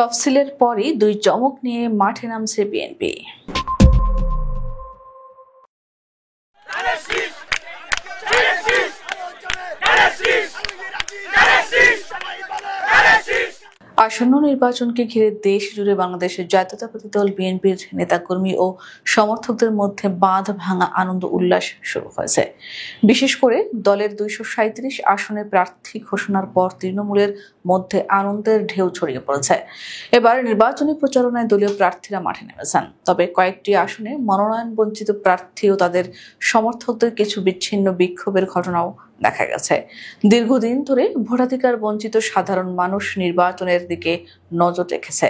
তফসিলের পরই দুই চমক নিয়ে মাঠে নামছে বিএনপি। আসন্ন নির্বাচনকে ঘিরে দেশ জুড়ে বাংলাদেশের জাতীয়তাবাদী দল বিএনপির নেতাকর্মী ও সমর্থকদের মধ্যে বাঁধ ভাঙা আনন্দ উল্লাস শুরু হয়েছে। বিশেষ করে দলের 237 আসনে প্রার্থী ঘোষণার পর তৃণমূলের মধ্যে আনন্দের ঢেউ ছড়িয়ে পড়েছে। এবার নির্বাচনী প্রচারণায় দলীয় প্রার্থীরা মাঠে নেমেছেন। তবে কয়েকটি আসনে মনোনয়ন বঞ্চিত প্রার্থী ও তাদের সমর্থকদের কিছু বিচ্ছিন্ন বিক্ষোভের ঘটনাও দেখা গেছে। দীর্ঘদিন ধরে ভোটাধিকার বঞ্চিত সাধারণ মানুষ নির্বাচনের দিকে নজর রেখেছে।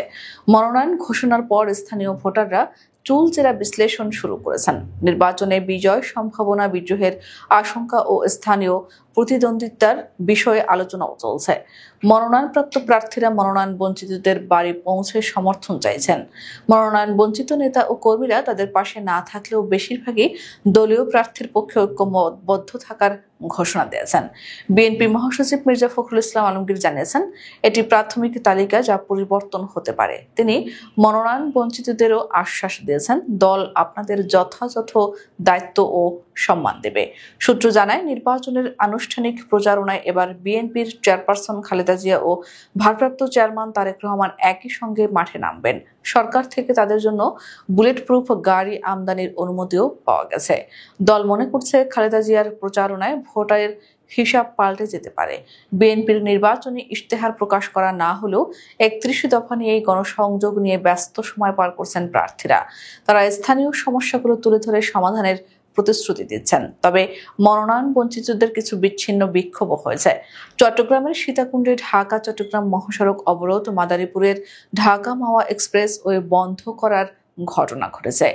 মনোনয়ন ঘোষণার পর স্থানীয় ভোটাররা চুলচেরা বিশ্লেষণ শুরু করেছেন। নির্বাচনে বিজয় সম্ভাবনা, বিদ্রোহের আশঙ্কা ও স্থানীয় প্রতিদ্বন্দ্বিতার বিষয়ে আলোচনাও চলছে। মনোনয়নপ্রাপ্ত প্রার্থীরা মনোনয়ন বঞ্চিতদের বাড়ি পৌঁছে সমর্থন চাইছেন। মনোনয়ন বঞ্চিত নেতা ও কর্মীরা তাদের পাশে না থাকলেও বেশিরভাগই দলীয় প্রার্থীর পক্ষে ঐক্যবদ্ধ থাকার ঘোষণা দিয়েছেন। বিএনপি মহাসচিব মির্জা ফখরুল ইসলাম আলমগীর জানিয়েছেন, এটি প্রাথমিক তালিকা, যা পরিবর্তন হতে পারে। তিনি মনোনয়ন বঞ্চিতদেরও আশ্বাস দিয়েছেন, দল আপনাদের যথাযথ দায়িত্ব ও সম্মান দেবে। সূত্র জানায়, নির্বাচনের আনুষ্ঠানিক প্রচারণায় এবার বিএনপির চেয়ারপারসন খালেদা জিয়া ও ভারপ্রাপ্ত চেয়ারম্যান তারেক রহমান একই সঙ্গে মাঠে নামবেন। সরকার থেকে তাদের জন্য বুলেট প্রুফ গাড়ি আমদানির অনুমতিও পাওয়া গেছে। দল মনে করছে, খালেদা জিয়ার প্রচারণায় ভোটের হিসাব পাল্টে যেতে পারে। বিএনপির নির্বাচনী ইশতেহার প্রকাশ করা না হলেও 31 দফা নিয়ে গণসংযোগ নিয়ে ব্যস্ত সময় পার করছেন প্রার্থীরা। তারা স্থানীয় সমস্যাগুলো তুলে ধরে সমাধানের প্রতিশ্রুতি দিচ্ছেন। তবে মনোনয়ন বঞ্চিতদের কিছু বিচ্ছিন্ন বিক্ষোভ হয়েছে। চট্টগ্রামের সীতাকুণ্ডে ঢাকা চট্টগ্রাম মহাসড়ক অবরোধ, মাদারীপুরের ঢাকা মাওয়া এক্সপ্রেস ওয়ে বন্ধ করার ঘটনা ঘটেছে।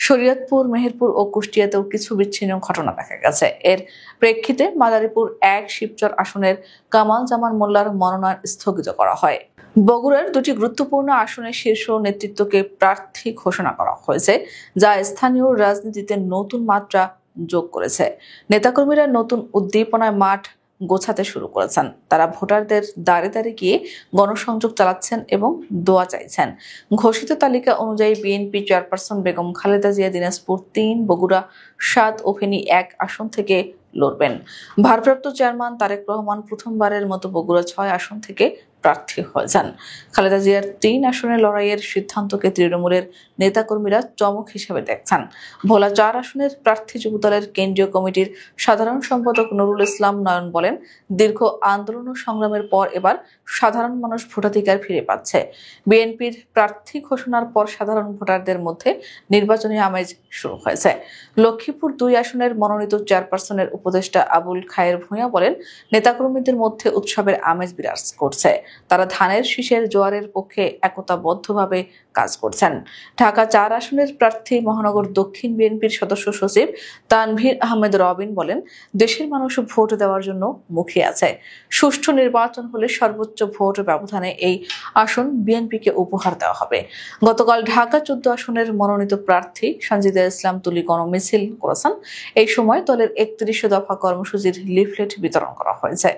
শরীয়তপুর, মেহেরপুর ও কুষ্টিয়াতেও কিছু বিচ্ছিন্ন ঘটনা দেখা গেছে। এর প্রেক্ষিতে মাদারীপুর 1 শিবচর আসনের কামাল জামান মোল্লার মনোনয়ন স্থগিত করা হয়। বগুড়ার দুটি গুরুত্বপূর্ণ আসনে শীর্ষ নেতৃত্বকে প্রার্থী ঘোষণা করা হয়েছে, যা স্থানীয় রাজনীতিতে নতুন মাত্রা যোগ করেছে। নেতাকর্মীরা নতুন উদ্দীপনায় মাঠ গোছাতে শুরু করেছেন। তারা ভোটারদের দ্বারে দ্বারে গিয়ে গণসংযোগ চালাচ্ছেন এবং দোয়া চাইছেন। ঘোষিত তালিকা অনুযায়ী বিএনপি চেয়ারপারসন বেগম খালেদা জিয়া দিনাজপুর 3, বগুড়া 7 ও ফেনী 1 আসন থেকে লড়বেন। ভারপ্রাপ্ত চেয়ারম্যান তারেক রহমান প্রথমবারের মতো বগুড়া 6 আসন থেকে প্রার্থী হয়েছেন। খালেদা জিয়ার 3 আসনের লড়াইয়ের সিদ্ধান্তকে তৃণমূলের নেতাকর্মীরা চমক হিসেবে দেখছেন। ভোলা 4 আসনের প্রার্থী যুবদলের কেন্দ্রীয় কমিটির সাধারণ সম্পাদক নুরুল ইসলাম নয়ন বলেন, দীর্ঘ আন্দোলন ও সংগ্রামের পর এবার সাধারণ মানুষ ভোটাধিকার ফিরে পাচ্ছে। বিএনপির প্রার্থী ঘোষণার পর সাধারণ ভোটারদের মধ্যে নির্বাচনী আমেজ শুরু হয়েছে। লক্ষ্মীপুর 2 আসনের মনোনীত চেয়ারপারসনের উপদেষ্টা আবুল খায়ের ভূঁইয়া বলেন, নেতাকর্মীদের মধ্যে উৎসবের আমেজ বিরাজ করছে। তারা ধানের শীষের জোয়ারের পক্ষে একতাবদ্ধভাবে কাজ করছেন। ঢাকা 4 আসনের প্রার্থী মহানগর দক্ষিণ বিএনপির সদস্য সচিব তানভীর আহমেদ রবিন বলেন, দেশের মানুষ ভোট দেওয়ার জন্য মুখিয়ে আছে। সুষ্ঠু নির্বাচন হলে সর্বোচ্চ ভোট ব্যবধানে এই আসন বিএনপিকে উপহার দেওয়া হবে। গতকাল ঢাকা 14 আসনের মনোনীত প্রার্থী সঞ্জিদা ইসলাম তুলি গণমিছিল করেছেন। এই সময় দলের 31 দফা কর্মসূচির লিফলেট বিতরণ করা হয়েছে।